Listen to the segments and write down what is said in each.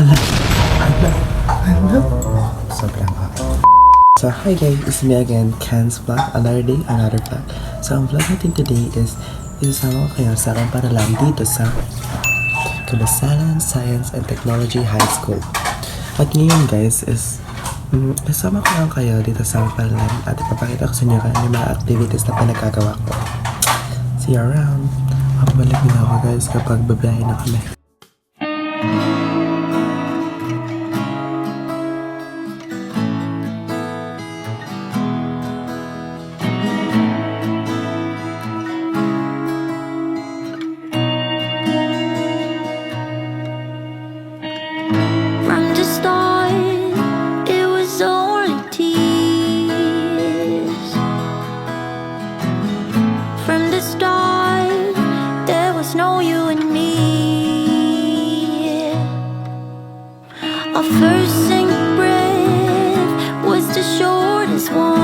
Hala, hala, hala. Sobrang hot. So, hi guys, it's me again, Ken's Vlog. Another day, another vlog. So, ang vlog natin today is isasama ko kayo sa aking paralan dito sa Kabasalan Science and Technology High School. At ngayon guys is isama ko lang kayo dito sa aking paralan at ipapakita ko sa inyo kung ano yung mga activities na pinagkagawa ko. See you around. Mabalik na ako guys kapag babiyahin na kami. From the start, it was only tears. From the start, there was no you and me. Our first sync breath was the shortest one.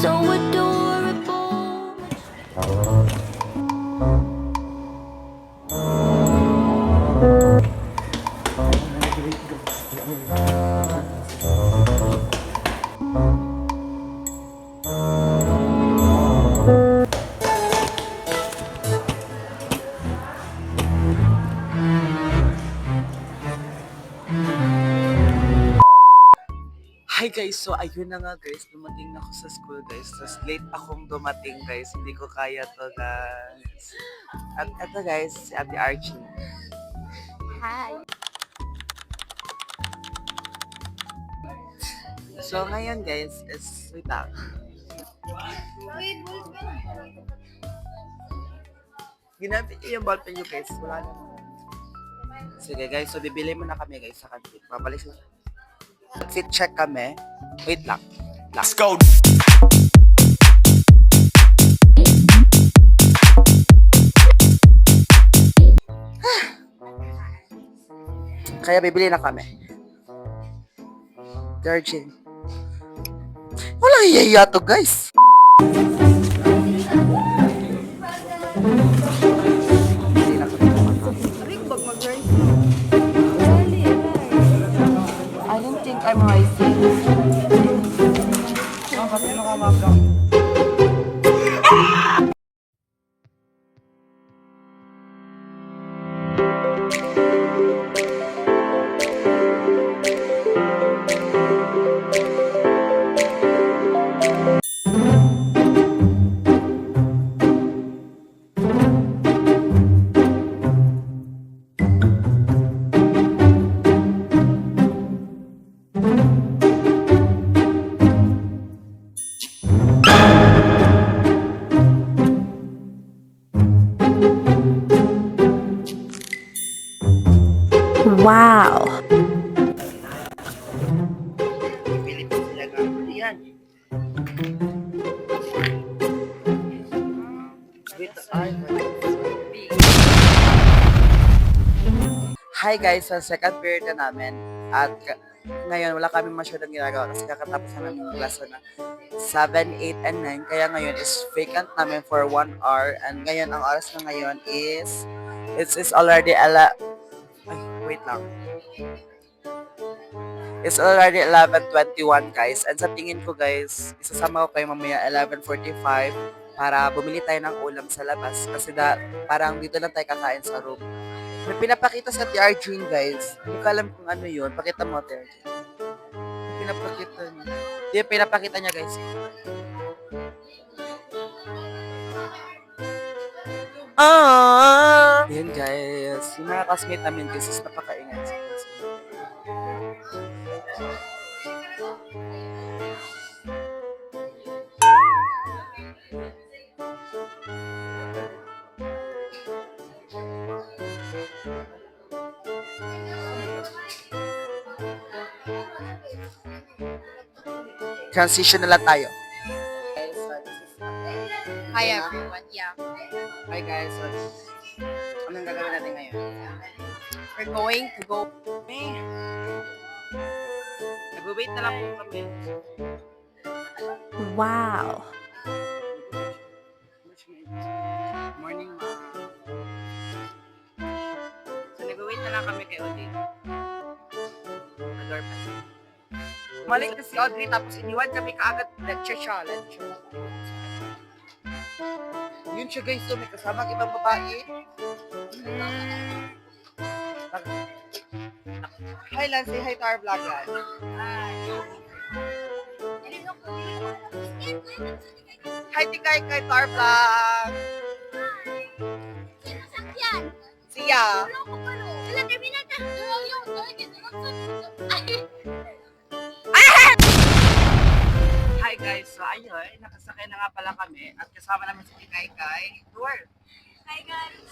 So adorable. Hi guys, so ayun na nga guys, dumating na ako sa school guys. Tapos late akong dumating guys, hindi ko kaya to guys. At eto guys, si Ate Archie. Hi. So ngayon guys, wait lang. Ginamit niyo yung ballpen nyo guys, wala na. Sige guys, so bibili muna kami guys sa kantin. Papalis na. Fit check kami. Wait lang. Let's go. Kaya bibili na kami. Virgin. Walang hiyahiya to guys. Bibili na kami. I don't think I'm rising. Bakit nakamagang? Wow. Philippines talaga. Yan. Hi guys, sa second period na namin at ngayon wala kami masyadong ginagawa kasi kakatapos namin ng klase na 7, 8, and 9 kaya ngayon is vacant namin for 1 hour and ngayon ang oras na ngayon is it's already wait lang. It's already 11:21 guys. And sa tingin ko guys, isasama ko kayo mamaya 11:45 para bumili tayo ng ulam sa labas. Kasi parang dito lang tayo kakain sa room. May pinapakita sa Ate Arjun guys. Hindi ko alam kung ano yun. Pakita mo Ate Arjun. Pinapakita niya. Hindi, pinapakita niya guys. Yan guys. Yung mga classmate namin guys is napakaingay sa class. Transition na lang tayo. Hi everyone, yeah. Hi guys. So, anong gagawin natin ngayon? We're going to go. Nag-wait na lang po kami. Wow. Morning, ma. na kami kay Audrey. Adore pa siya. Malik na si Audrey tapos iniwan kami kaagad nag-challenge. Yun siya guys, so may kasama ibang babae. Hi Lan, say hi to our vlog guys. Hi Tikay kay to our vlog. Siya. Hi guys, so ayun, nakasakay na nga pala kami at kasama namin si Tikay kay Tour. Hi guys.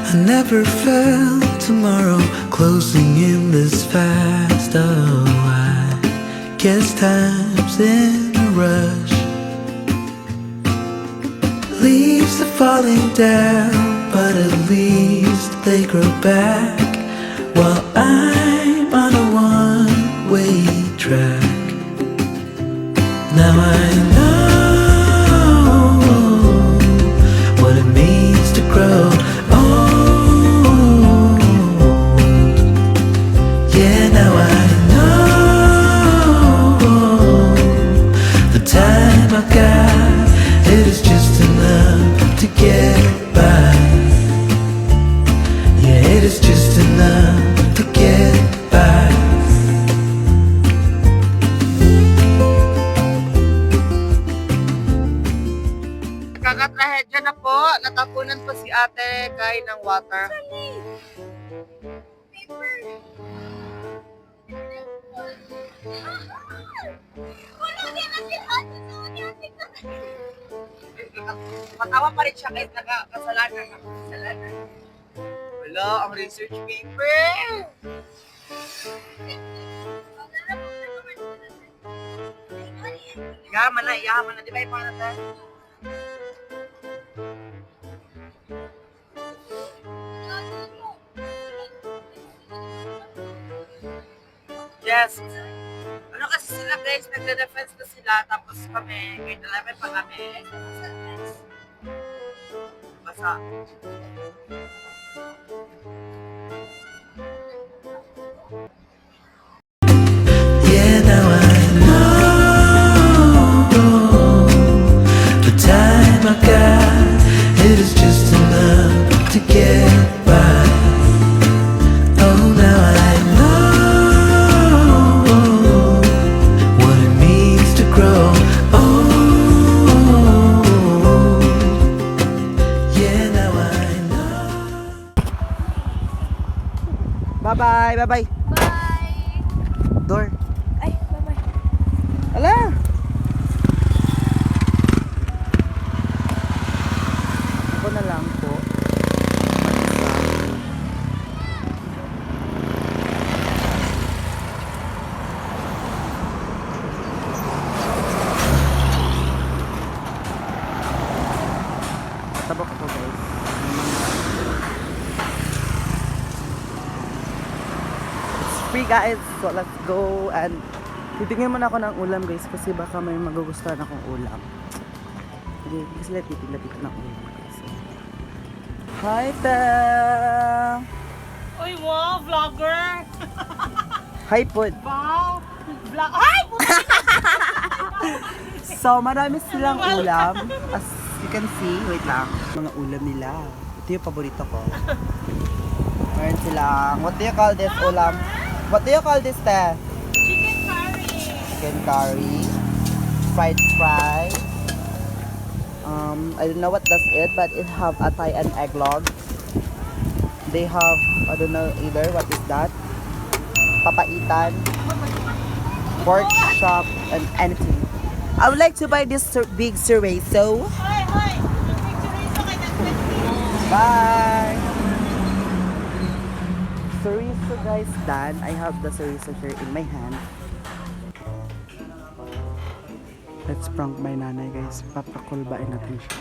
I never felt tomorrow closing in this fast. Oh, I guess time's in a rush. Leaves are falling down, but at least they grow back. While I'm on a one-way track. Now I know what it means to grow. Yeah, now I know the time I got, it is just enough to get by. Yeah, it is just enough to get by. Kakatrahedya na po, natapunan po si ate kay ng water. Matawa pa rin siya kahit nakakasalanan. Wala, ang research paper. Yaman na. Di ba yung pangalan? Yes. Ano kasi sila guys, nagde-defense na sila, tapos kami, grade 11 pa kami. Basa. Yeah, now I know the time I got, it is just enough to get by. Oh, now I know what it means to grow. Oh, yeah, now I know. Bye-bye. Bye. Door. Ay, bye-bye. Ala! Ako na lang po. Tabak ako guys. It's free guys, so let's go and titingin muna ako ng ulam guys kasi baka may magugustuhan akong ulam. Okay, kasi titignan ng ulam guys. Hi te! Uy, wow, vlogger! Hi Pod! Wow! Vlog... Ay! So marami silang ulam. As you can see, wait lang. Mga ulam nila. Ito yung paborito ko. Meron silang, what do you call this ulam? What do you call this te? Chicken curry! Chicken curry, fried fry. I don't know what does it, but it have atay and eggnog. They have, I don't know either, what is that? Papaitan, pork chop, and anything. I would like to buy this big chorizo. Hoy, hoy! May chorizo kay Nagpet. Bye! Chorizo guys, done. I have the chorizo here in my hand. Let's prank my nanay guys. Papakulbain natin siya.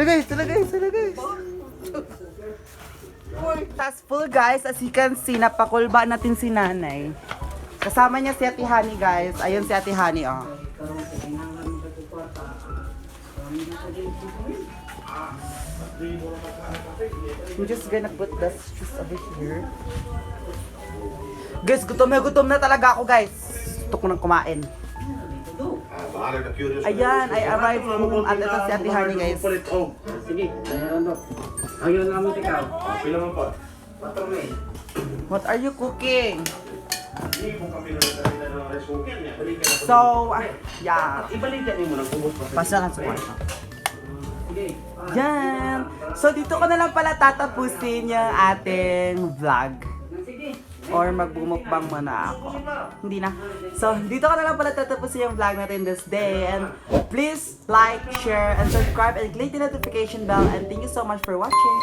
Guys. Tas full guys, as you can see, napakulba natin si nanay. Kasama niya si Ate Honey guys. Ayun si Ate Honey oh. I'm just gonna put the shoes over here. Guys, gutom na talaga ako guys. Gusto ko nang kumain. Ayan, I arrived home at ito si Ate Honey guys. Sige, ayun namin ikaw. What are you cooking? So, yeah. Ibalita niyo mo nang kubos pa. Pasalan sa kwarto. Yan. So, dito ko na lang pala tatapusin yung ating vlog. Or magbumukbang muna ako. Hindi na. So, dito ko na lang pala tatapusin yung vlog natin this day. And please like, share, and subscribe, and click the notification bell. And thank you so much for watching.